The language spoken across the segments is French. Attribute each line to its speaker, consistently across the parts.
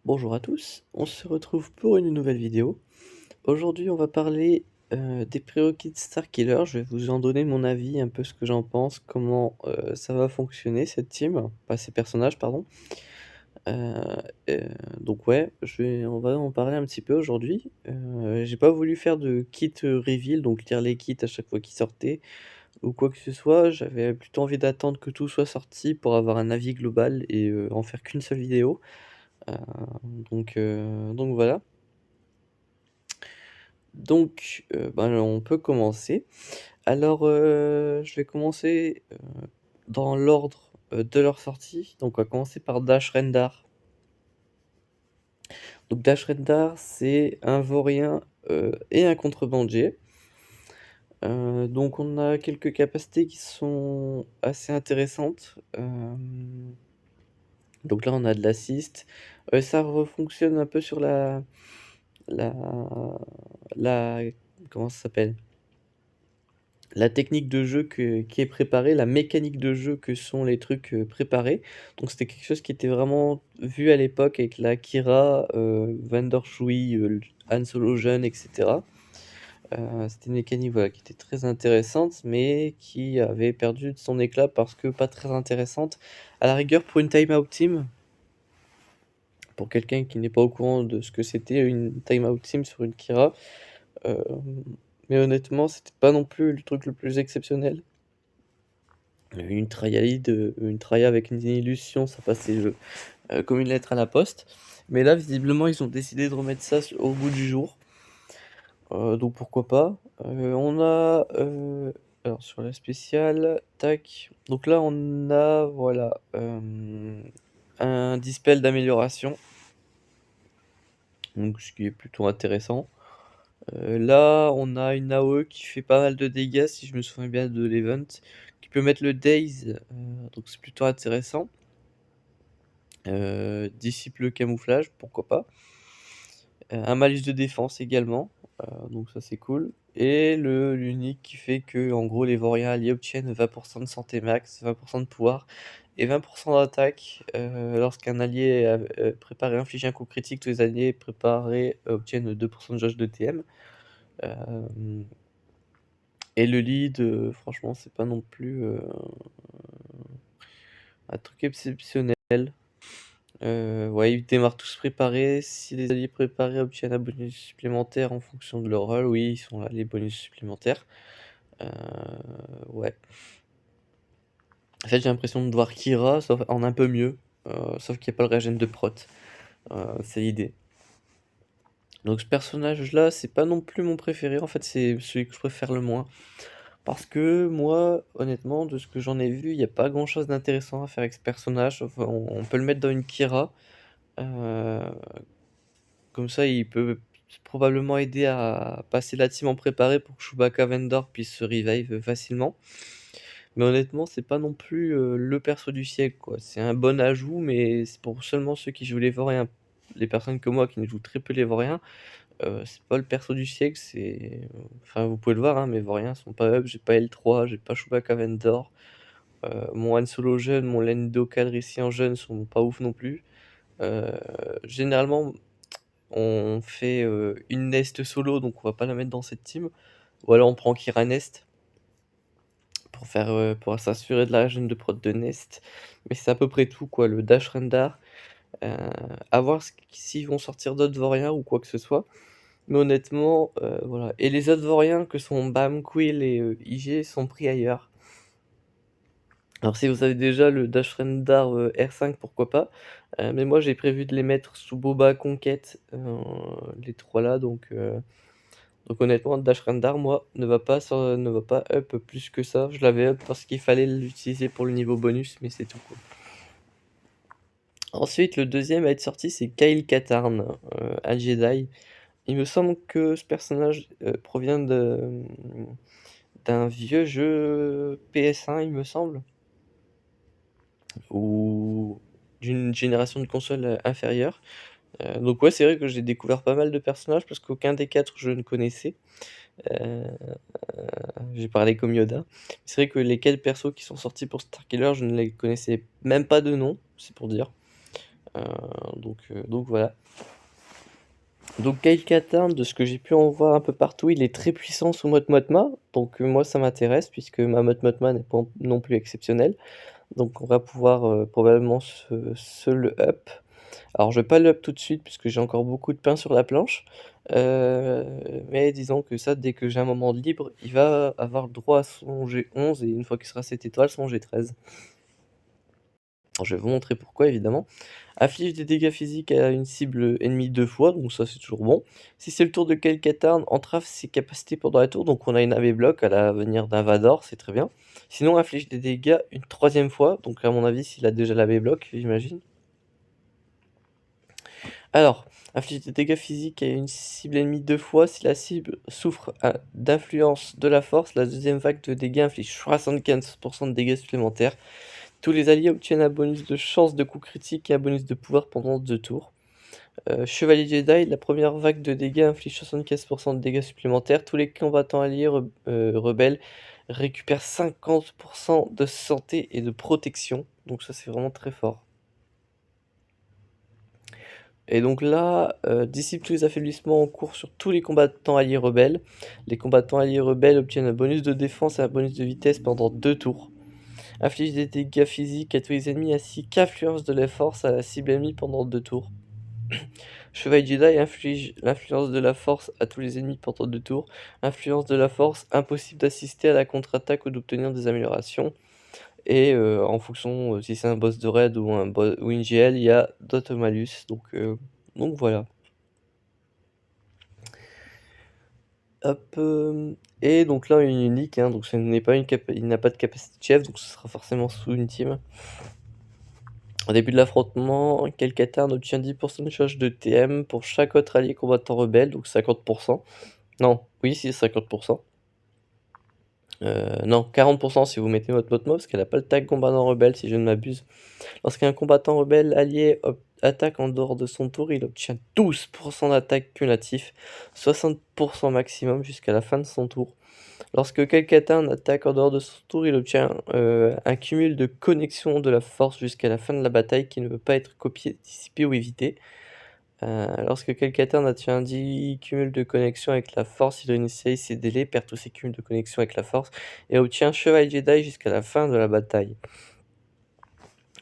Speaker 1: Bonjour à tous, on se retrouve pour une nouvelle vidéo. Aujourd'hui, on va parler des prérequis de Starkiller. Je vais vous en donner mon avis, un peu ce que j'en pense, comment ça va fonctionner cette team, pas ces personnages, pardon. Euh, euh, donc ouais, on va en parler un petit peu aujourd'hui. J'ai pas voulu faire de kit reveal, donc lire les kits à chaque fois qu'ils sortaient ou quoi que ce soit. J'avais plutôt envie d'attendre que tout soit sorti pour avoir un avis global et en faire qu'une seule vidéo. Euh, donc voilà. Donc, ben, on peut commencer. Alors, je vais commencer, dans l'ordre, de leur sortie. Donc on va commencer par Dash Rendar. Donc Dash Rendar, c'est un vaurien, et un contrebandier. Donc on a quelques capacités qui sont assez intéressantes. Donc là, on a de l'assist. Ça refonctionne un peu sur la la comment ça s'appelle? La technique de jeu qui est préparée, la mécanique de jeu que sont les trucs, préparés. Donc c'était quelque chose qui était vraiment vu à l'époque avec la Kira, Vander Shui, Han Solo jeune et cetera. C'était une mécanique, voilà, qui était très intéressante, mais qui avait perdu de son éclat parce que pas très intéressante. À la rigueur, pour une time out team, pour quelqu'un qui n'est pas au courant de ce que c'était une time out team sur une Kira, heu, mais honnêtement, c'était pas non plus le truc le plus exceptionnel. Une Trialide, une Traya avec une illusion, ça passait, comme une lettre à la poste. Mais là, visiblement, ils ont décidé de remettre ça au goût du jour. Donc pourquoi pas. On a, alors sur la spéciale, tac. Donc là, on a, voilà, un dispel d'amélioration. Donc ce qui est plutôt intéressant. Là, on a une AOE qui fait pas mal de dégâts, si je me souviens bien de l'event, qui peut mettre le Daze, donc c'est plutôt intéressant. Dissipe le camouflage, pourquoi pas. Un malus de défense également, donc ça c'est cool. Et l'unique qui fait que, en gros, les vauriens alliés obtiennent 20% de santé max, 20% de pouvoir et 20% d'attaque. Lorsqu'un allié préparé inflige un coup critique, tous les alliés préparés obtiennent 2% de jauge de TM. Et le lead, franchement, c'est pas non plus un truc exceptionnel. Ouais, ils démarrent tous préparés. Si les alliés préparés obtiennent un bonus supplémentaire en fonction de leur rôle, oui, ils sont là, les bonus supplémentaires. Euh, ouais. En fait, j'ai l'impression de voir Kira sauf en un peu mieux, sauf qu'il n'y a pas le régène de prot. C'est l'idée. Donc ce personnage-là, c'est pas non plus mon préféré. En fait, c'est celui que je préfère le moins. Parce que moi, honnêtement, de ce que j'en ai vu, il n'y a pas grand-chose d'intéressant à faire avec ce personnage. Enfin, on peut le mettre dans une Kira. Euh, Comme ça, il peut probablement aider à passer la team en préparé pour que Chewbacca Vendor puisse se revive facilement. Mais honnêtement, c'est pas non plus le perso du siècle, quoi. C'est un bon ajout, mais c'est pour seulement ceux qui jouent les Vauriens. Les personnes comme moi qui ne jouent très peu les Vauriens, c'est pas le perso du siècle. Enfin, vous pouvez le voir, hein, mes Vauriens sont pas up. J'ai pas L3, j'ai pas Chewbacca Vendor. Mon Han Solo jeune, mon Lando Calrissian jeune sont pas ouf non plus. Euh, Généralement, on fait une Nest solo, donc on va pas la mettre dans cette team. Ou alors on prend Kira Nest pour s'assurer de la régène de prod de Nest. Mais c'est à peu près tout, quoi. Le Dash Rendar. À voir s'ils vont sortir d'autres Vauriens ou quoi que ce soit. Mais honnêtement, voilà. Et les autres Vauriens que sont Bam, Quill et IG sont pris ailleurs. Alors si vous avez déjà le Dash Rendar R5, pourquoi pas. Mais moi j'ai prévu de les mettre sous Boba Conquête, les trois là, donc honnêtement, Dash Rendar, moi, ne va pas up plus que ça. Je l'avais up parce qu'il fallait l'utiliser pour le niveau bonus, mais c'est tout, quoi. Ensuite, le deuxième à être sorti, c'est Kyle Katarn, un Jedi. Il me semble que ce personnage provient d'un vieux jeu PS1, il me semble, ou d'une génération de consoles inférieure. Donc ouais, c'est vrai que j'ai découvert pas mal de personnages parce qu'aucun des quatre je ne connaissais. Euh, j'ai parlé comme Yoda. C'est vrai que les 4 persos qui sont sortis pour Starkiller, je ne les connaissais même pas de nom, c'est pour dire. Donc voilà. Donc Kyle Katarn, de ce que j'ai pu en voir un peu partout, il est très puissant sous mode Motma, donc moi ça m'intéresse puisque ma mode Motma n'est pas non plus exceptionnelle. Donc on va pouvoir, probablement se le up. Alors je vais pas le up tout de suite puisque j'ai encore beaucoup de pain sur la planche, heu, mais disons que ça, dès que j'ai un moment de libre, il va avoir le droit à son G11 et une fois qu'il sera 7 étoiles, son G13. Alors je vais vous montrer pourquoi évidemment. Afflige des dégâts physiques à une cible ennemie 2 fois, donc ça c'est toujours bon. Si c'est le tour de Kyle Katarn, entrave ses capacités pendant la tour, donc on a une AV bloc à l'avenir d'un Vador, c'est très bien. Sinon afflige des dégâts une 3e fois, donc à mon avis s'il a déjà l'AV bloc, j'imagine. Alors, inflige des dégâts physiques à une cible ennemie 2 fois si la cible souffre d'influence de la force. La deuxième vague de dégâts inflige 75% de dégâts supplémentaires. Tous les alliés obtiennent un bonus de chance de coup critique et un bonus de pouvoir pendant 2 tours. Chevalier Jedi, la première vague de dégâts inflige 75% de dégâts supplémentaires. Tous les combattants alliés rebelles récupèrent 50% de santé et de protection. Donc ça c'est vraiment très fort. Et donc là, dissipe tous les affaiblissements en cours sur tous les combattants alliés rebelles. Les combattants alliés rebelles obtiennent un bonus de défense et un bonus de vitesse pendant 2 tours. Inflige des dégâts physiques à tous les ennemis ainsi qu'influence de la force à la cible ennemie pendant 2 tours. Chevalier Jedi inflige l'influence de la force à tous les ennemis pendant 2 tours. Influence de la force, impossible d'assister à la contre-attaque ou d'obtenir des améliorations. Et en fonction, si c'est un boss de raid ou ou une GL, il y a d'autres malus. Donc voilà. Hop, et donc là, une unique, hein, donc ce n'est pas il n'a pas de capacité de chef, donc ce sera forcément sous une team. Au début de l'affrontement, Kyle Katarn obtient 10% de charge de TM pour chaque autre allié combattant rebelle, donc 50%. Non, oui, si, 50%. Non, 40% si vous mettez votre mode parce qu'elle a pas le tag combattant rebelle, si je ne m'abuse. Lorsqu'un combattant rebelle allié attaque en dehors de son tour, il obtient 12% d'attaque cumulatif, 60% maximum jusqu'à la fin de son tour. Lorsque quelqu'un attaque en dehors de son tour, il obtient un cumul de connexion de la force jusqu'à la fin de la bataille qui ne peut pas être copié, dissipé ou évité. Lorsque quelqu'un atteint 10 cumuls de connexion avec la force, il réinitie ses délais, perd tous ses cumuls de connexion avec la force et obtient Chevalier Jedi jusqu'à la fin de la bataille.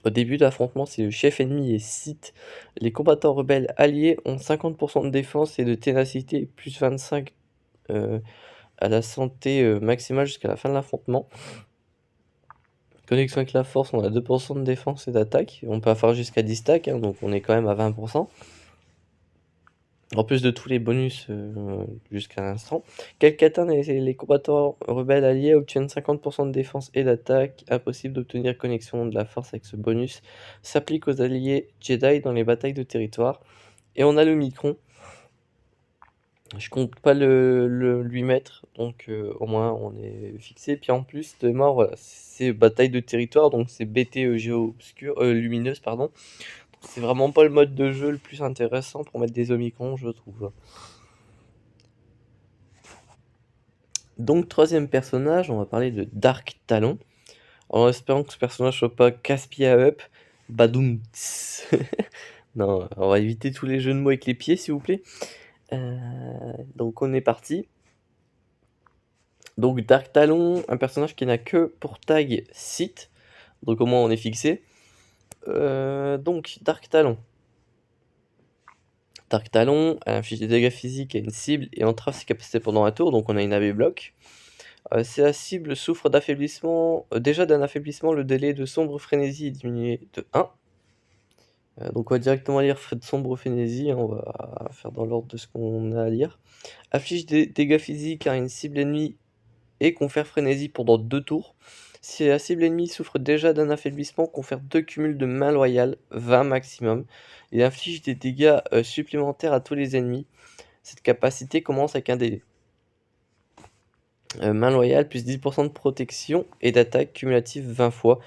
Speaker 1: Au début de l'affrontement, si le chef ennemi est Sith, les combattants rebelles alliés ont 50% de défense et de ténacité, plus 25 à la santé maximale jusqu'à la fin de l'affrontement. Connexion avec la force, on a 2% de défense et d'attaque. On peut faire jusqu'à 10 stacks, hein, donc on est quand même à 20%. En plus de tous les bonus jusqu'à l'instant. Quelqu'un et les combattants rebelles alliés obtiennent 50% de défense et d'attaque. Impossible d'obtenir connexion de la force avec ce bonus. S'applique aux alliés Jedi dans les batailles de territoire. Et on a le Micron. Je compte pas lui mettre, donc au moins on est fixé. Puis en plus de mort, voilà, c'est bataille de territoire, donc c'est BT géo obscur, lumineuse, pardon. C'est vraiment pas le mode de jeu le plus intéressant pour mettre des Omicrons, je trouve. Donc troisième personnage, on va parler de Dark Talon. En espérant que ce personnage soit pas Caspia Up, Badoum. Non, on va éviter tous les jeux de mots avec les pieds, s'il vous plaît. Donc on est parti. Donc Dark Talon, un personnage qui n'a que pour tag Sith. Donc au moins on est fixé. Donc Dark Talon. Dark Talon inflige des dégâts physiques à une cible et entrave ses capacités pendant un tour. Donc on a une AV bloc. Si la cible souffre d'affaiblissement, déjà d'un affaiblissement, le délai de sombre frénésie est diminué de 1. Donc on va directement lire Frais de sombre frénésie, hein, on va faire dans l'ordre de ce qu'on a à lire. Affiche des dégâts physiques à une cible ennemie et confère frénésie pendant 2 tours. Si la cible ennemie souffre déjà d'un affaiblissement, confère 2 cumuls de main loyale, 20 maximum, et inflige des dégâts supplémentaires à tous les ennemis. Cette capacité commence avec un délai. Main loyale plus 10% de protection et d'attaque cumulative 20 fois.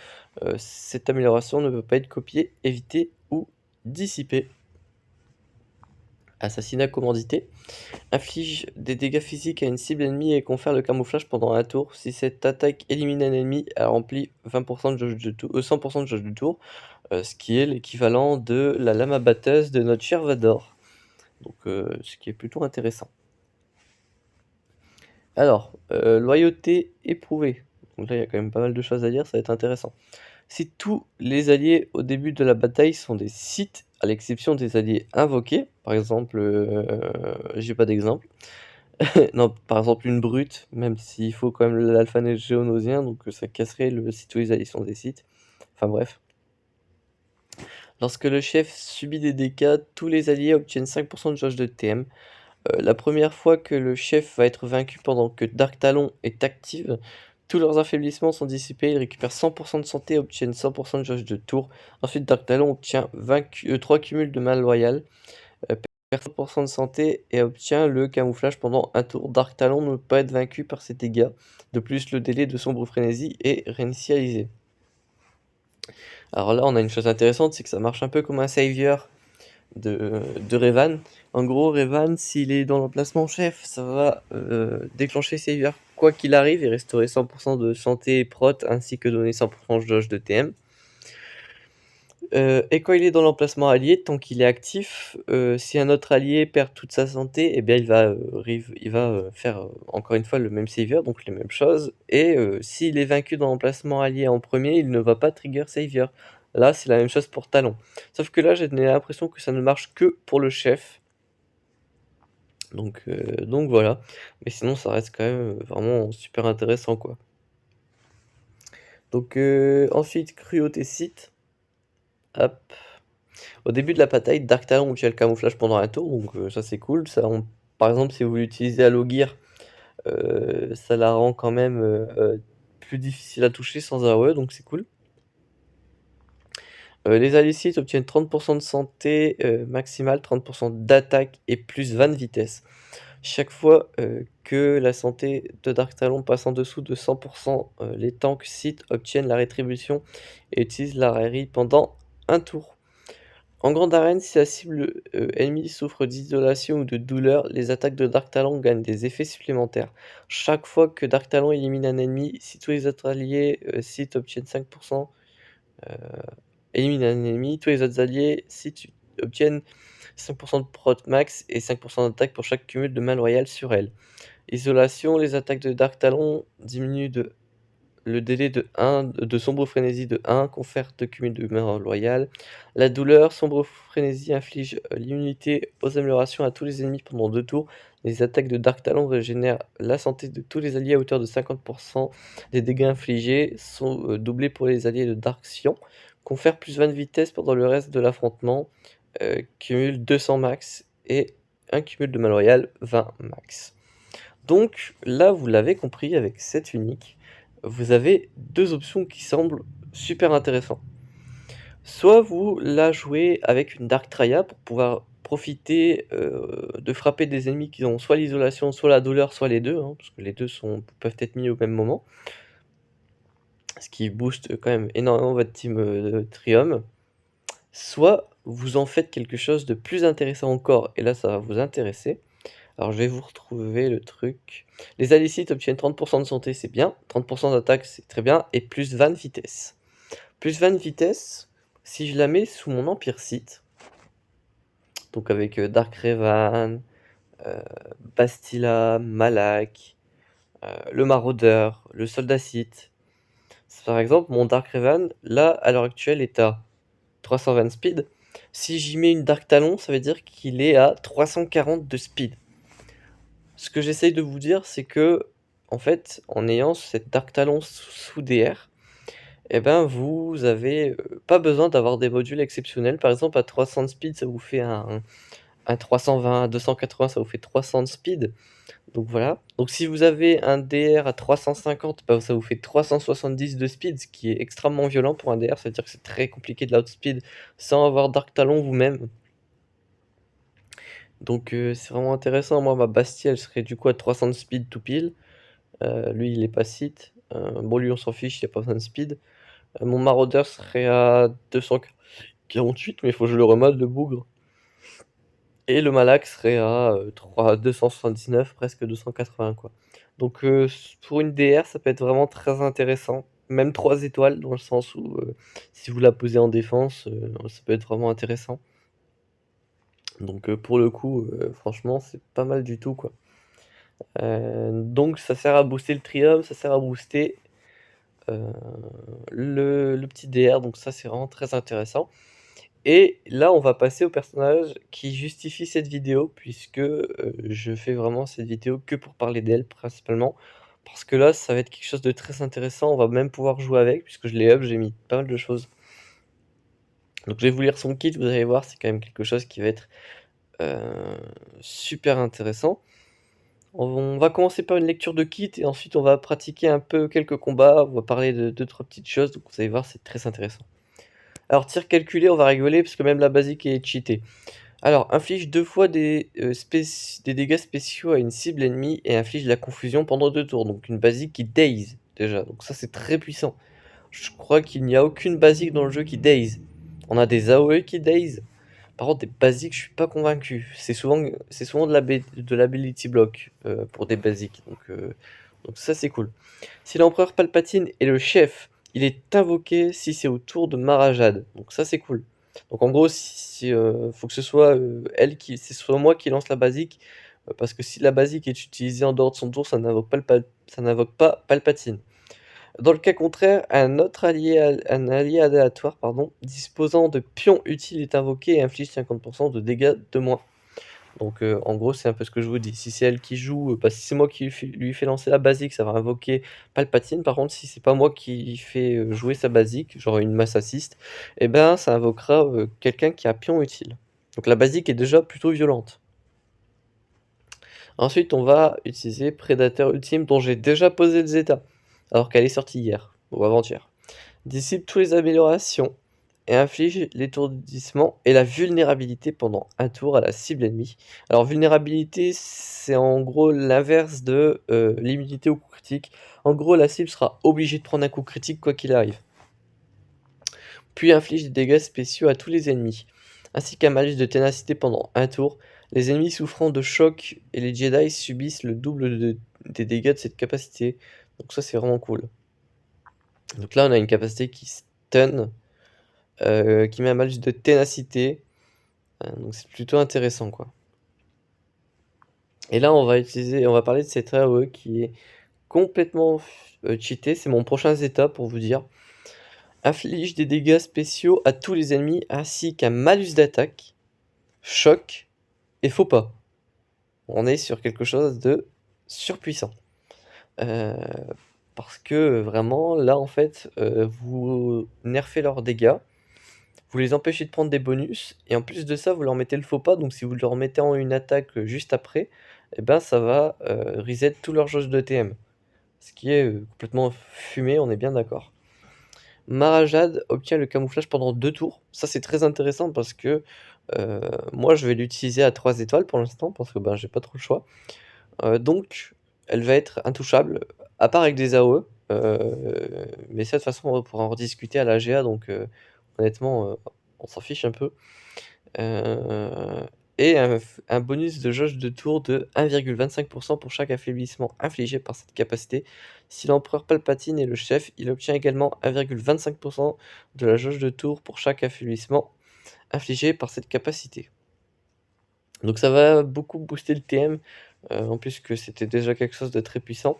Speaker 1: Cette amélioration ne peut pas être copiée, évitée ou dissipée. Assassinat commandité. Inflige des dégâts physiques à une cible ennemie et confère le camouflage pendant un tour. Si cette attaque élimine un ennemi, elle remplit 20% de jauge de tour, 100% de jauge de tour, ce qui est l'équivalent de la lame abatteuse de notre cher Vador. Donc, ce qui est plutôt intéressant. Alors, loyauté éprouvée. Donc là, il y a quand même pas mal de choses à dire, ça va être intéressant. Si tous les alliés au début de la bataille sont des Sith, à l'exception des alliés invoqués, par exemple, j'ai pas d'exemple. Non, par exemple une brute, même s'il faut quand même l'alphanète géonosien, donc ça casserait le si tous les alliés sont des Sith. Enfin bref. Lorsque le chef subit des dégâts, tous les alliés obtiennent 5% de jauge de TM. La première fois que le chef va être vaincu pendant que Dark Talon est active, tous leurs affaiblissements sont dissipés, ils récupèrent 100% de santé et obtiennent 100% de jauge de tour. Ensuite, Dark Talon obtient 3 cumuls de mal loyal, perd 100% de santé et obtient le camouflage pendant un tour. Dark Talon ne peut pas être vaincu par ses dégâts. De plus, le délai de sombre frénésie est réinitialisé. Alors là, on a une chose intéressante, c'est que ça marche un peu comme un savior de Revan. En gros, Revan, s'il est dans l'emplacement chef, ça va déclencher Savior quoi qu'il arrive et restaurer 100% de santé et prot, ainsi que donner 100% de jauge de TM. Et quand il est dans l'emplacement allié, tant qu'il est actif, si un autre allié perd toute sa santé, eh bien il va faire encore une fois le même Savior, donc les mêmes choses. Et s'il est vaincu dans l'emplacement allié en premier, il ne va pas trigger Savior. Là, c'est la même chose pour Talon. Sauf que là, j'ai l'impression que ça ne marche que pour le chef. Donc voilà. Mais sinon, ça reste quand même vraiment super intéressant, quoi. Donc ensuite, cruauté Sith. Hop. Au début de la bataille, Dark Talon obtient le camouflage pendant un tour, donc ça c'est cool. Ça, par exemple, si vous l'utilisez à Logir, ça la rend quand même plus difficile à toucher sans AOE, donc c'est cool. Les alliés Sith obtiennent 30% de santé maximale, 30% d'attaque et plus 20 de vitesse. Chaque fois que la santé de Dark Talon passe en dessous de 100%, les tanks Sith obtiennent la rétribution et utilisent la raillerie pendant un tour. En grande arène, si la cible ennemie souffre d'isolation ou de douleur, les attaques de Dark Talon gagnent des effets supplémentaires. Chaque fois que Dark Talon élimine un ennemi, si tous les autres alliés Sith obtiennent 5%, élimine un ennemi, tous les autres alliés Sith obtiennent 5% de prot max et 5% d'attaque pour chaque cumul de mal loyal sur elle. Isolation, les attaques de Dark Talon diminuent le délai de sombre frénésie de 1, confère 2 cumuls de mal loyal. La douleur, sombre frénésie inflige l'immunité aux améliorations à tous les ennemis pendant 2 tours. Les attaques de Dark Talon régénèrent la santé de tous les alliés à hauteur de 50%. Les dégâts infligés sont doublés pour les alliés de Dark Sion. Confère plus 20 de vitesse pendant le reste de l'affrontement. Cumul 200 max et un cumul de mal loyal 20 max. Donc là, vous l'avez compris, avec cette unique, vous avez deux options qui semblent super intéressantes. Soit vous la jouez avec une Dark Traya pour pouvoir profiter de frapper des ennemis qui ont soit l'isolation, soit la douleur, soit les deux, hein, parce que les deux peuvent être mis au même moment. Ce qui booste quand même énormément votre team Trium. Soit vous en faites quelque chose de plus intéressant encore, et là ça va vous intéresser. Alors je vais vous retrouver le truc. Les alicites obtiennent 30% de santé, c'est bien. 30% d'attaque, c'est très bien. Et plus 20 de vitesse. Plus 20 de vitesse, si je la mets sous mon Empire Sith, donc avec Dark Revan, Bastila, Malak, le Maraudeur, le Soldat Sith. Par exemple, mon Dark Revan, là, à l'heure actuelle, est à 320 speed. Si j'y mets une Dark Talon, ça veut dire qu'il est à 340 de speed. Ce que j'essaye de vous dire, c'est que, en fait, en ayant cette Dark Talon sous DR, eh ben, vous avez pas besoin d'avoir des modules exceptionnels. Par exemple, à 300 de speed, ça vous fait un 320, à 280, ça vous fait 300 de speed. Donc voilà. Donc si vous avez un DR à 350, bah, ça vous fait 370 de speed, ce qui est extrêmement violent pour un DR. Ça veut dire que c'est très compliqué de l'outspeed sans avoir Dark Talon vous-même. Donc c'est vraiment intéressant. Moi, ma Bastille, elle serait du coup à 300 de speed tout pile. Lui, il est pas Sith. Bon, lui, on s'en fiche, il a pas besoin de speed. Mon Marauder serait à 248, mais il faut que je le remode, le bougre. et le Malak serait à 279, presque 280 quoi. Donc pour une DR, ça peut être vraiment très intéressant, même 3 étoiles dans le sens où, si vous la posez en défense, ça peut être vraiment intéressant. Donc pour le coup, franchement, c'est pas mal du tout, quoi. Donc ça sert à booster le Trium, ça sert à booster, heu, le petit DR, donc ça, c'est vraiment très intéressant. Et là, on va passer au personnage qui justifie cette vidéo puisque, je fais vraiment cette vidéo que pour parler d'elle principalement. Parce que là, ça va être quelque chose de très intéressant, on va même pouvoir jouer avec puisque je l'ai up, j'ai mis pas mal de choses. Donc je vais vous lire son kit, vous allez voir, c'est quand même quelque chose qui va être, heu, super intéressant. On va commencer par une lecture de kit et ensuite on va pratiquer un peu quelques combats, on va parler de 2-3 petites choses, donc vous allez voir, c'est très intéressant. Alors tir calculé, on va rigoler parce que même la basique est cheatée. Alors, inflige 2 fois des dégâts spéciaux à une cible ennemie et inflige la confusion pendant 2 tours. Donc une basique qui daze déjà, donc ça c'est très puissant. Je crois qu'il n'y a aucune basique dans le jeu qui daze. On a des AOE qui daze. Par contre, des basiques, je suis pas convaincu. C'est souvent de l'ability block pour des basiques. Donc ça c'est cool. Si l'empereur Palpatine est le chef, il est invoqué si c'est au tour de Marajad. Donc ça c'est cool. Donc en gros, faut que ce soit c'est soit moi qui lance la basique, parce que si la basique est utilisée en dehors de son tour, ça n'invoque pas Palpatine. Dans le cas contraire, un allié aléatoire, pardon, disposant de pions utiles est invoqué et inflige 50% de dégâts de moins. Donc en gros, c'est un peu ce que je vous dis. Si c'est elle qui joue, bah, si c'est moi qui lui fais lancer la basique, ça va invoquer Palpatine. Par contre, si c'est pas moi qui fais, jouer sa basique, genre une masse assist, et ben, ça invoquera, quelqu'un qui a pion utile. Donc la basique est déjà plutôt violente. Ensuite, on va utiliser Prédateur Ultime dont j'ai déjà posé le zeta, alors qu'elle est sortie hier ou avant-hier. Dissipe toutes les améliorations et inflige l'étourdissement et la vulnérabilité pendant un tour à la cible ennemie. Alors vulnérabilité, c'est en gros l'inverse de l'immunité au coup critique. En gros, la cible sera obligée de prendre un coup critique quoi qu'il arrive. Puis inflige des dégâts spéciaux à tous les ennemis, ainsi qu'un malus de ténacité pendant un tour. Les ennemis souffrant de choc et les Jedi subissent le double des dégâts de cette capacité. Donc ça c'est vraiment cool. Donc là on a une capacité qui stun, qui met un malus de ténacité, donc c'est plutôt intéressant, quoi. Et là, on va parler de cette AOE qui est complètement cheatée. C'est mon prochain zeta pour vous dire. Inflige des dégâts spéciaux à tous les ennemis ainsi qu'un malus d'attaque, choc et faux pas. On est sur quelque chose de surpuissant. Heu, Parce que vraiment là, en fait, vous nerfez leurs dégâts. Vous les empêchez de prendre des bonus et en plus de ça, vous leur mettez le faux pas, donc si vous leur mettez en une attaque, juste après, et ben, ça va, reset tout leur jauge de TM. Ce qui est, complètement fumé, on est bien d'accord. Marajad obtient le camouflage pendant 2 tours. Ça, c'est très intéressant parce que, moi, je vais l'utiliser à 3 étoiles pour l'instant parce que, ben, j'ai pas trop le choix. Donc elle va être intouchable, à part avec des AOE, mais ça, de toute façon, on pourra en rediscuter à la GA donc honnêtement, on s'en fiche un peu. Heu et un bonus de jauge de tour de 1,25 pour chaque affaiblissement infligé par cette capacité. Si l'empereur Palpatine est le chef, il obtient également 1,25 de la jauge de tour pour chaque affaiblissement infligé par cette capacité. Donc ça va beaucoup booster le TM, en plus que c'était déjà quelque chose de très puissant,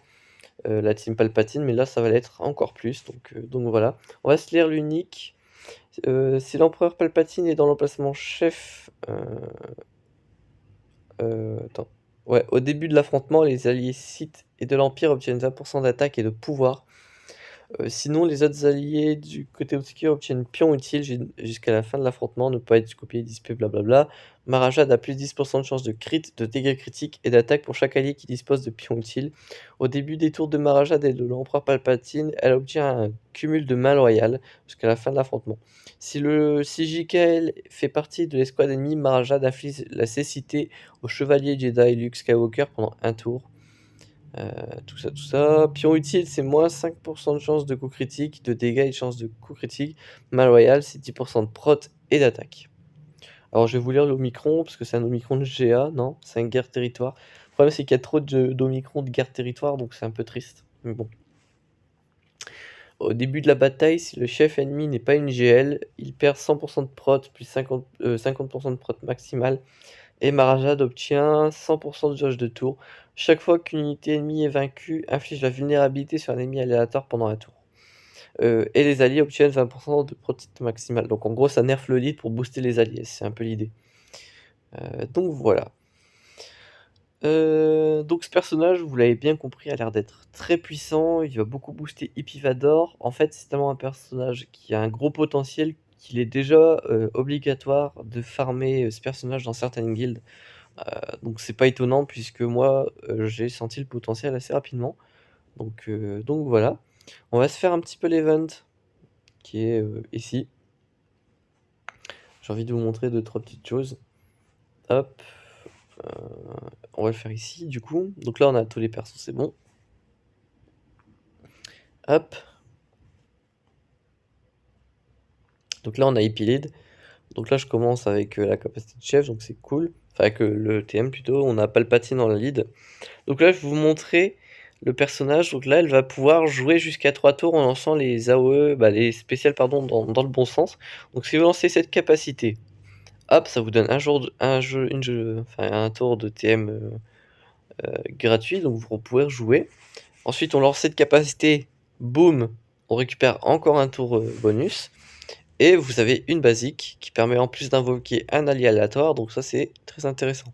Speaker 1: la team Palpatine, mais là ça va l'être encore plus, donc voilà. On va se lire l'unique. Si l'empereur Palpatine est dans l'emplacement chef, attends. Ouais, au début de l'affrontement, les alliés Sith et de l'Empire obtiennent 20 d'attaque et de pouvoir. Sinon, les autres alliés du côté obscur obtiennent pion utile jusqu'à la fin de l'affrontement, ne pas être copié, display, blablabla. Marajad a plus 10% de chance de crit, de dégâts critiques et d'attaque pour chaque allié qui dispose de pions utiles. Au début des tours de Marajad et de l'Empereur Palpatine, elle obtient un cumul de main loyale jusqu'à la fin de l'affrontement. Si JKL fait partie de l'escouade ennemie, Marajad inflige la cécité au chevalier Jedi Luke Skywalker pendant un tour. Tout ça, tout ça. Pion utile, c'est moins 5% de chance de coup critique, de dégâts et de chance de coup critique. Mal royal, c'est 10% de prot et d'attaque. Alors je vais vous lire l'Omicron, parce que c'est un Omicron de GA, non, c'est un guerre territoire. Le problème c'est qu'il y a trop d'Omicron de guerre territoire, donc c'est un peu triste, mais bon. Au début de la bataille, si le chef ennemi n'est pas une GL, il perd 100% de prot, plus 50% de prot maximal, et Marajad obtient 100% de jauge de tour. Chaque fois qu'une unité ennemie est vaincue, inflige la vulnérabilité sur un ennemi aléatoire pendant un tour. Et les alliés obtiennent 20% de prot maximal. Donc en gros, ça nerf le lead pour booster les alliés, c'est un peu l'idée. Donc voilà. Donc ce personnage, vous l'avez bien compris, a l'air d'être très puissant, il va beaucoup booster Ipivador. En fait, c'est tellement un personnage qui a un gros potentiel qu'il est déjà obligatoire de farmer ce personnage dans certaines guildes. Donc c'est pas étonnant puisque moi j'ai senti le potentiel assez rapidement. Donc voilà. On va se faire un petit peu l'event qui est ici. J'ai envie de vous montrer 2-3 petites choses. Hop. On va le faire ici du coup. Donc là on a tous les persos, c'est bon. Hop. Donc là on a Epilid. Donc là je commence avec la capacité de chef, donc c'est cool. Enfin avec le TM plutôt, on a Palpatine dans la lead. Donc là je vais vous montrer le personnage. Donc là elle va pouvoir jouer jusqu'à 3 tours en lançant les AOE, les spéciales pardon, dans le bon sens. Donc si vous lancez cette capacité, hop, ça vous donne un tour de TM gratuit, donc vous pourrez jouer. Ensuite on lance cette capacité, boum, on récupère encore un tour bonus. Et vous avez une basique qui permet en plus d'invoquer un allié aléatoire, donc ça c'est très intéressant.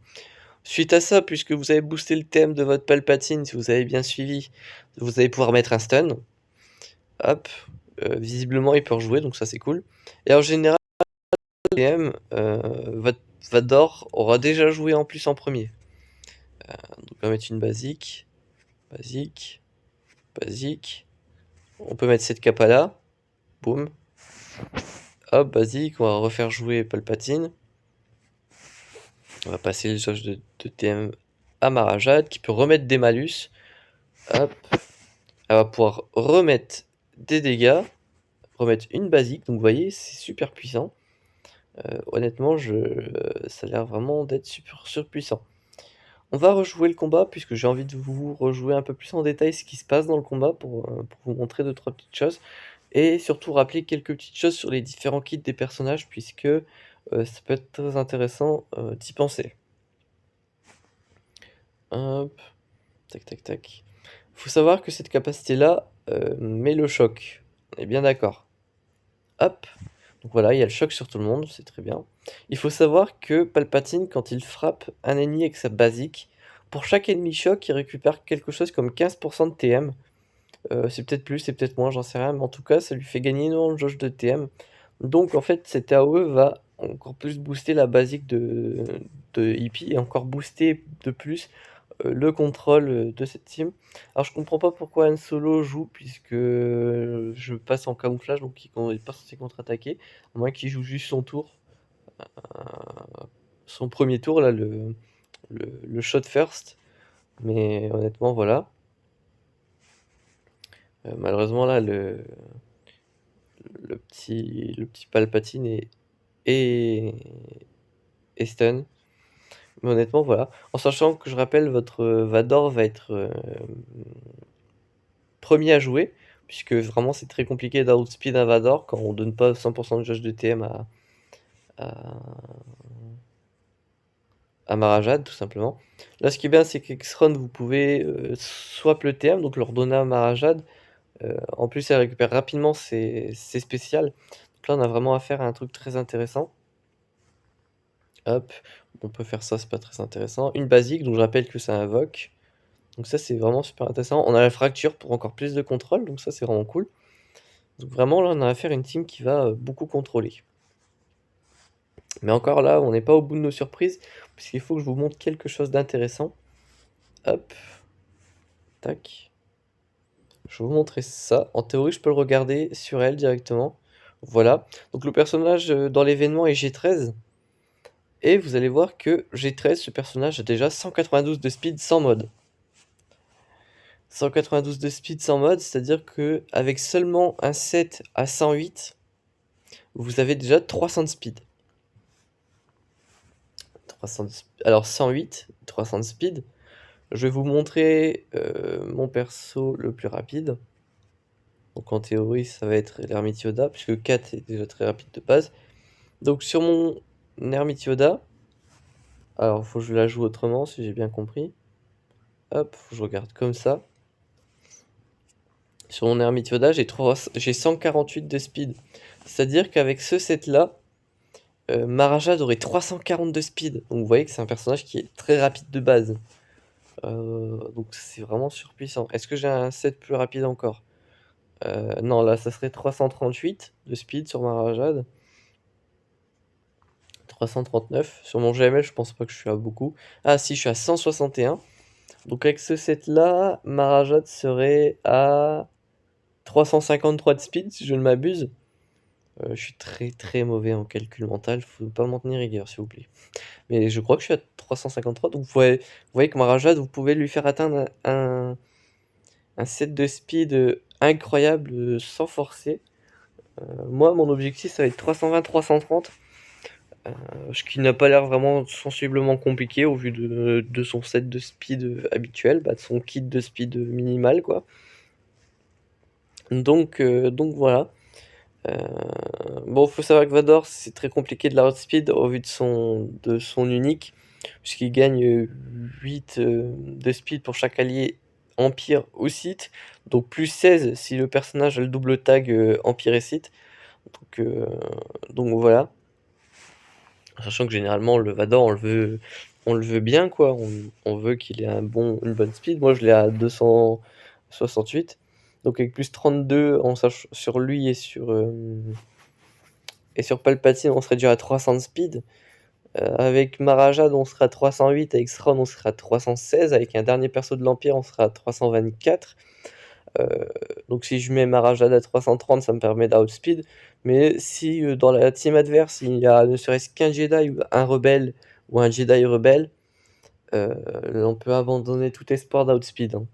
Speaker 1: Suite à ça, puisque vous avez boosté le thème de votre Palpatine, si vous avez bien suivi, vous allez pouvoir mettre un stun. Hop, visiblement il peut rejouer, donc ça c'est cool. Et en général, le thème, votre Vador aura déjà joué en plus en premier. Donc on va mettre une basique, basique, basique. On peut mettre cette capa là, boum. Hop, basique, on va refaire jouer Palpatine. On va passer les jauges de TM à Marajad qui peut remettre des malus. Hop. Elle va pouvoir remettre des dégâts, remettre une basique. Donc vous voyez, c'est super puissant. Honnêtement, ça a l'air vraiment d'être super surpuissant. On va rejouer le combat puisque j'ai envie de vous rejouer un peu plus en détail ce qui se passe dans le combat pour vous montrer 2-3 petites choses. Et surtout rappeler quelques petites choses sur les différents kits des personnages puisque ça peut être très intéressant d'y penser. Hop, tac tac tac. Faut savoir que cette capacité-là met le choc. On est bien d'accord. Hop. Donc voilà, il y a le choc sur tout le monde, c'est très bien. Il faut savoir que Palpatine, quand il frappe un ennemi avec sa basique, pour chaque ennemi choc, il récupère quelque chose comme 15% de TM. C'est peut-être plus, c'est peut-être moins, j'en sais rien, mais en tout cas, ça lui fait gagner énormément de jauge de TM. Donc en fait, cette AOE va encore plus booster la basique de Hippie et encore booster de plus le contrôle de cette team. Alors je comprends pas pourquoi Han Solo joue puisque je passe en camouflage donc il n'est pas censé contre-attaquer, à moins qu'il joue juste son tour. Son premier tour là, le shot first. Mais honnêtement voilà. Malheureusement là le petit Palpatine est stun. Mais honnêtement voilà. En sachant que je rappelle votre Vador va être premier à jouer, puisque vraiment c'est très compliqué d'outspeed un Vador quand on donne pas 100% de jauge de TM à Marajad, tout simplement. Là, ce qui est bien, c'est qu'X-Run, vous pouvez swap le TM, donc leur donner à Marajad. En plus, elle récupère rapidement ses spéciales. Donc là, on a vraiment affaire à un truc très intéressant. Hop, on peut faire ça, c'est pas très intéressant. Une basique, donc je rappelle que ça invoque. Donc ça, c'est vraiment super intéressant. On a la fracture pour encore plus de contrôle, donc ça, c'est vraiment cool. Donc vraiment, là, on a affaire à une team qui va beaucoup contrôler. Mais encore là, on n'est pas au bout de nos surprises, puisqu'il faut que je vous montre quelque chose d'intéressant. Hop. Tac. Je vais vous montrer ça. En théorie, je peux le regarder sur elle directement. Voilà. Donc le personnage dans l'événement est G13. Et vous allez voir que G13, ce personnage a déjà 192 de speed sans mode. 192 de speed sans mode, c'est-à-dire que avec seulement un set à 108, vous avez déjà 300 de speed. 300 de alors 108, 300 de speed. Je vais vous montrer, mon perso le plus rapide. Donc en théorie, ça va être l'ermite Yoda, puisque 4 est déjà très rapide de base. Donc sur mon ermite Yoda, alors faut que je la joue autrement si j'ai bien compris. Hop, faut que je regarde comme ça. Sur mon ermite Yoda, j'ai 148 de speed. C'est-à-dire qu'avec ce set-là, Marajad aurait 340 de speed. Donc vous voyez que c'est un personnage qui est très rapide de base. Donc c'est vraiment surpuissant. Est-ce que j'ai un set plus rapide encore? Non, là, ça serait 338 de speed sur Marajad. 339. Sur mon GML, je pense pas que je suis à beaucoup. Ah si, je suis à 161. Donc avec ce set-là, Marajad serait à 353 de speed, si je ne m'abuse. Je suis très très mauvais en calcul mental, faut pas m'en tenir rigueur, s'il vous plaît. Mais je crois que je suis à 353, donc vous voyez que Marajad, vous pouvez lui faire atteindre un set de speed incroyable sans forcer. Moi, mon objectif, ça va être 320-330. Ce qui n'a pas l'air vraiment sensiblement compliqué au vu de son set de speed habituel, de son kit de speed minimal, quoi. Donc voilà. Bon, faut savoir que Vador, c'est très compliqué de la outspeed au vu de son unique, puisqu'il gagne 8 de speed pour chaque allié Empire ou Sith, donc plus 16 si le personnage a le double tag Empire et Sith. Donc voilà. Sachant que généralement le Vador on le veut bien quoi, on veut qu'il ait une bonne speed. Moi je l'ai à 268. Donc avec plus 32 sur lui et sur Palpatine on serait déjà à 300 de speed. Avec Marajad on sera à 308, avec Thrawn on sera à 316, avec un dernier perso de l'Empire on sera à 324. Donc si je mets Marajad à 330 ça me permet d'outspeed. Mais si dans la team adverse il y a ne serait-ce qu'un Jedi ou un rebelle ou un Jedi rebelle, on peut abandonner tout espoir d'outspeed, hein.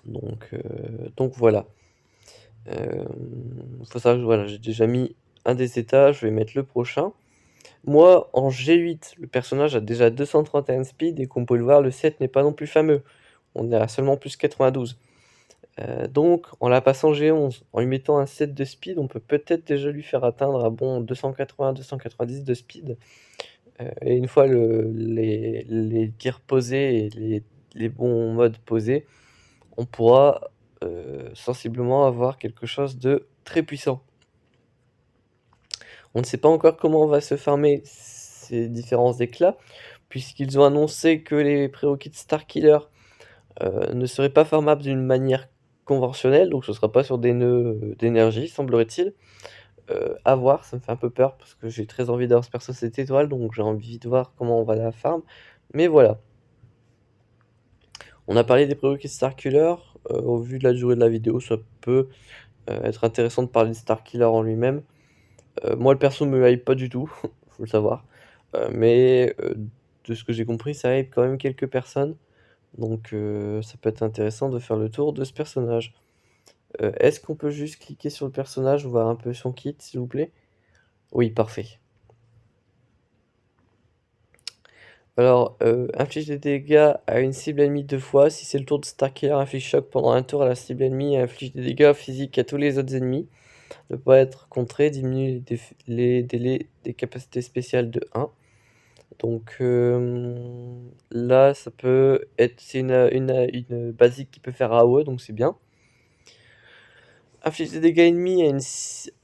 Speaker 1: Donc voilà. Faut savoir que voilà, j'ai déjà mis un des états, je vais mettre le prochain. Moi, en G8, le personnage a déjà 231 speed et comme vous pouvez le voir, le set n'est pas non plus fameux. On est à seulement plus 92. Donc, en la passant G11, en lui mettant un set de speed, on peut peut-être déjà lui faire atteindre un bon 280-290 de speed. Et une fois les gears posés et les bons modes posés, on pourra sensiblement avoir quelque chose de très puissant. On ne sait pas encore comment on va se farmer ces différents éclats, puisqu'ils ont annoncé que les prérequis de Starkiller ne seraient pas farmables d'une manière conventionnelle, donc ce ne sera pas sur des nœuds d'énergie, semblerait-il. À voir, ça me fait un peu peur parce que j'ai très envie d'avoir ce perso cette étoile, donc j'ai envie de voir comment on va la farm. Mais voilà. On a parlé des prérequis de Starkiller. Au vu de la durée de la vidéo, ça peut être intéressant de parler de Starkiller en lui-même. Moi, le perso me hype pas du tout, faut le savoir. Mais de ce que j'ai compris, ça hype quand même quelques personnes. Donc ça peut être intéressant de faire le tour de ce personnage. Est-ce qu'on peut juste cliquer sur le personnage, voir un peu son kit, s'il vous plaît? Oui, parfait. Alors, inflige des dégâts à une cible ennemie 2 fois. Si c'est le tour de Starkiller, inflige choc pendant un tour à la cible ennemie et inflige des dégâts physiques à tous les autres ennemis. Ne pas être contré, diminue les délais des capacités spéciales de 1. Donc là, ça peut être. C'est une basique qui peut faire AOE, donc c'est bien. Inflige des dégâts ennemis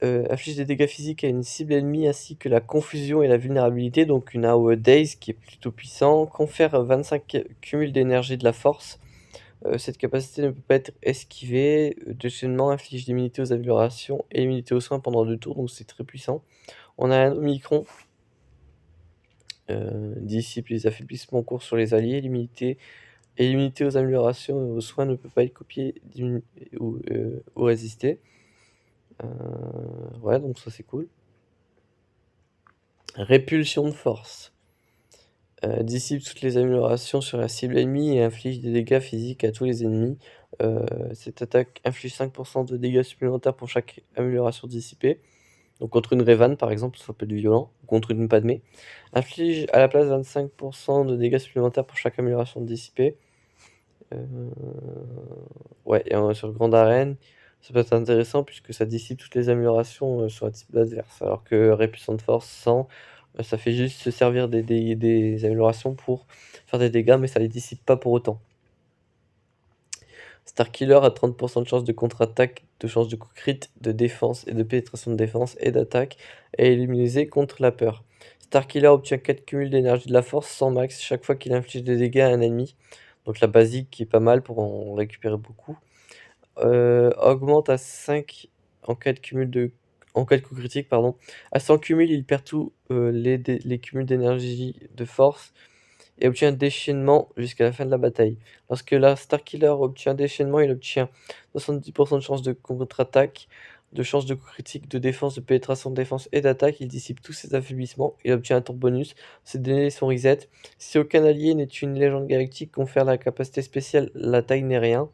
Speaker 1: inflige des dégâts physiques à une cible ennemie ainsi que la confusion et la vulnérabilité, donc une AOE Daze qui est plutôt puissant. Confère 25 cumuls d'énergie de la force. Cette capacité ne peut pas être esquivée. Déchaînement inflige des immunités aux améliorations et immunité aux soins pendant 2 tours, donc c'est très puissant. On a un Omicron. Dissipe les affaiblissements en cours sur les alliés. L'immunité et l'immunité aux améliorations et aux soins ne peut pas être copiée ou résister. Ouais, donc ça c'est cool. Répulsion de force. Dissipe toutes les améliorations sur la cible ennemie et inflige des dégâts physiques à tous les ennemis. Cette attaque inflige 5% de dégâts supplémentaires pour chaque amélioration dissipée. Donc contre une Revan par exemple, ça peut être violent, ou contre une Padmé. Inflige à la place 25% de dégâts supplémentaires pour chaque amélioration dissipée. Ouais, et sur grande arène, ça peut être intéressant puisque ça dissipe toutes les améliorations sur la type adverse. Alors que Répuissante Force 100, ça fait juste se servir des améliorations pour faire des dégâts, mais ça les dissipe pas pour autant. Starkiller a 30% de chance de contre-attaque, de chance de coup crit, de défense et de pénétration de défense et d'attaque, et est immunisé contre la peur. Starkiller obtient 4 cumuls d'énergie de la force sans max chaque fois qu'il inflige des dégâts à un ennemi. Donc la basique qui est pas mal pour en récupérer beaucoup. Augmente à 5 en cas de coup critique, pardon. À 100 cumuls, il perd tous les cumuls d'énergie de force et obtient un déchaînement jusqu'à la fin de la bataille. Lorsque la Starkiller obtient un déchaînement, il obtient 70% de chance de contre-attaque, de chance de coup critique, de défense, de pénétration de défense et d'attaque. Il dissipe tous ses affaiblissements. Il obtient un tour bonus. Ses délais sont reset. Si aucun allié n'est une légende galactique, confère la capacité spéciale La taille n'est rien.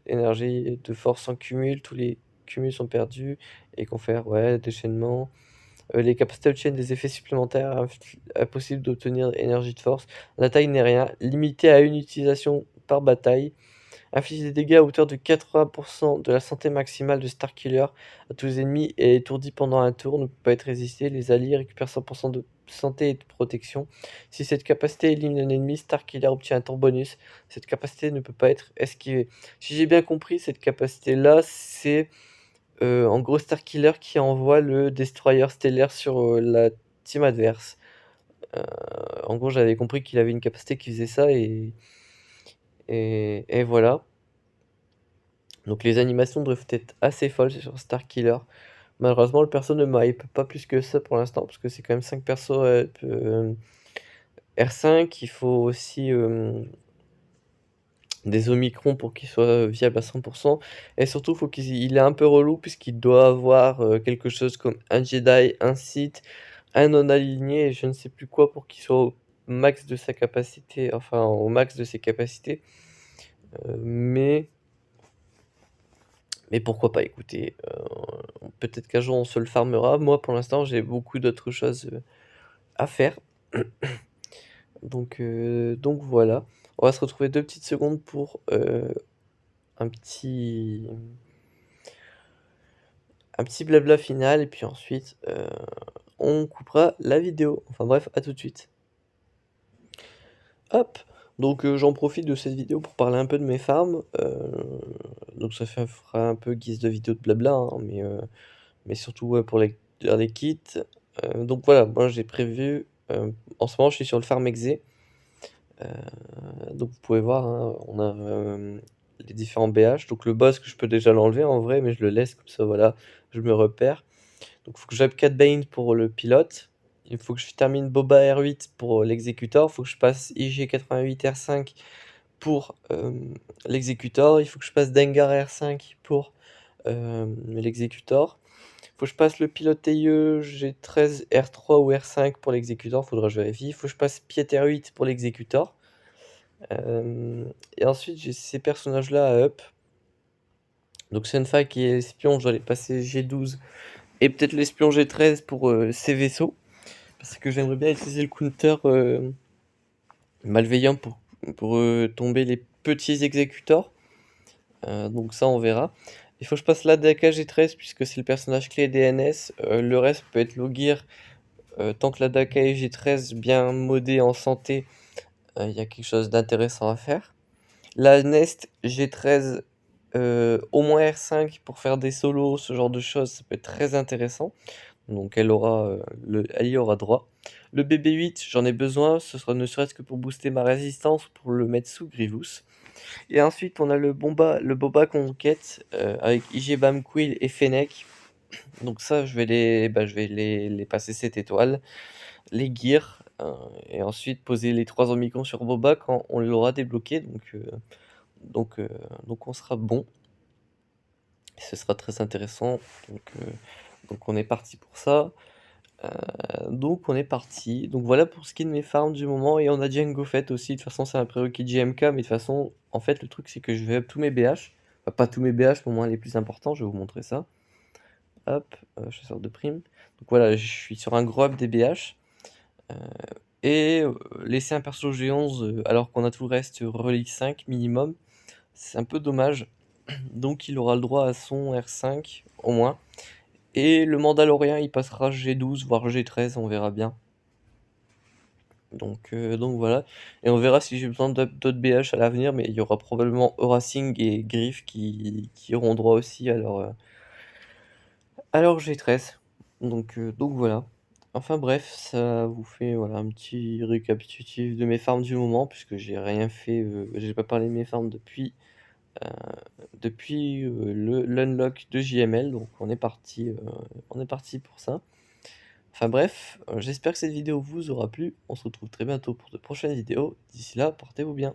Speaker 1: Énergie de force en cumul, tous les cumuls sont perdus et confère, ouais, déchaînement. Les capacités obtiennent des effets supplémentaires, impossible d'obtenir énergie de force. La taille n'est rien, limité à une utilisation par bataille. Inflige des dégâts à hauteur de 80% de la santé maximale de Starkiller à tous les ennemis et étourdi pendant un tour, ne peut pas être résisté. Les alliés récupèrent 100% de santé et de protection. Si cette capacité élimine un ennemi, Starkiller obtient un tour bonus. Cette capacité ne peut pas être esquivée. Si j'ai bien compris, cette capacité-là, c'est en gros Starkiller qui envoie le destroyer stellaire sur la team adverse. En gros, j'avais compris qu'il avait une capacité qui faisait ça et voilà. Donc les animations doivent être assez folles sur Starkiller. Malheureusement, le perso ne m'hype pas plus que ça pour l'instant, parce que c'est quand même 5 persos R5. Il faut aussi des Omicron pour qu'il soit viable à 100%. Et surtout, il faut qu'il est un peu relou, puisqu'il doit avoir quelque chose comme un Jedi, un Sith, un non-aligné, et je ne sais plus quoi pour qu'il soit au max de sa capacité, enfin au max de ses capacités. Mais pourquoi pas, écoutez, peut-être qu'un jour on se le farmera. Moi, pour l'instant, j'ai beaucoup d'autres choses à faire. Donc voilà. On va se retrouver 2 petites secondes pour un petit blabla final, et puis ensuite on coupera la vidéo. Enfin bref, à tout de suite. Hop! Donc j'en profite de cette vidéo pour parler un peu de mes farms. Donc ça fera un peu guise de vidéo de blabla, hein, mais surtout ouais, pour dire les kits. Donc voilà, moi j'ai prévu, en ce moment je suis sur le farm exé. Donc vous pouvez voir, hein, on a les différents BH. Donc le boss que je peux déjà l'enlever en vrai, mais je le laisse comme ça, voilà, je me repère. Donc il faut que j'aille 4 Bane pour le pilote. Il faut que je termine Boba R8 pour l'exécuteur. Il faut que je passe IG88 R5 pour l'exécuteur. Il faut que je passe Dengar R5 pour l'exécuteur. Il faut que je passe le pilote EIE G13 R3 ou R5 pour l'exécuteur. Faudra que je vérifie. Il faut que je passe Piet R8 pour l'exécuteur. Et ensuite, j'ai ces personnages-là à up. Donc Senfa qui est l'espion, je dois les passer G12 et peut-être l'espion G13 pour ces vaisseaux. Parce que j'aimerais bien utiliser le counter malveillant pour tomber les petits exécuteurs. Donc ça, on verra. Il faut que je passe la Daka G13 puisque c'est le personnage clé DNS. Le reste peut être low gear. Tant que la Daka est G13 bien modée en santé, il y a quelque chose d'intéressant à faire. La Nest G13 au moins R5 pour faire des solos, ce genre de choses, ça peut être très intéressant. Donc elle y aura droit. Le BB8, j'en ai besoin, ce sera ne serait-ce que pour booster ma résistance, pour le mettre sous Grievous. Et ensuite on a le Boba Conquête avec IG Bamquill et Fennec. Donc ça je vais les passer 7 étoiles, les gears, et ensuite poser les 3 Omicrons sur Boba quand on l'aura débloqué. Donc on sera bon. Ce sera très intéressant. Donc on est parti pour ça. Donc on est parti. Donc voilà pour ce qui est de mes farms du moment. Et on a Django Fett aussi. De toute façon, c'est un prérequis de JMK. Mais de toute façon, en fait, le truc, c'est que je vais up tous mes BH. Enfin, pas tous mes BH, mais au moins les plus importants. Je vais vous montrer ça. hop, chasseur de primes. Donc voilà, je suis sur un gros up DBH, et laisser un perso G11, alors qu'on a tout le reste relique 5 minimum, c'est un peu dommage. Donc il aura le droit à son R5 au moins, et le Mandalorien il passera G12 voire G13, on verra bien. Donc voilà, et on verra si j'ai besoin d'autres BH à l'avenir, mais il y aura probablement Eurasing et Griff qui auront droit aussi à leur G13. Donc voilà. Enfin bref, ça vous fait voilà un petit récapitulatif de mes farms du moment, puisque j'ai rien fait, j'ai pas parlé de mes farms heu, depuis l'unlock de JML, donc on est parti pour ça. Enfin bref, j'espère que cette vidéo vous aura plu. On se retrouve très bientôt pour de prochaines vidéos. D'ici là, portez-vous bien.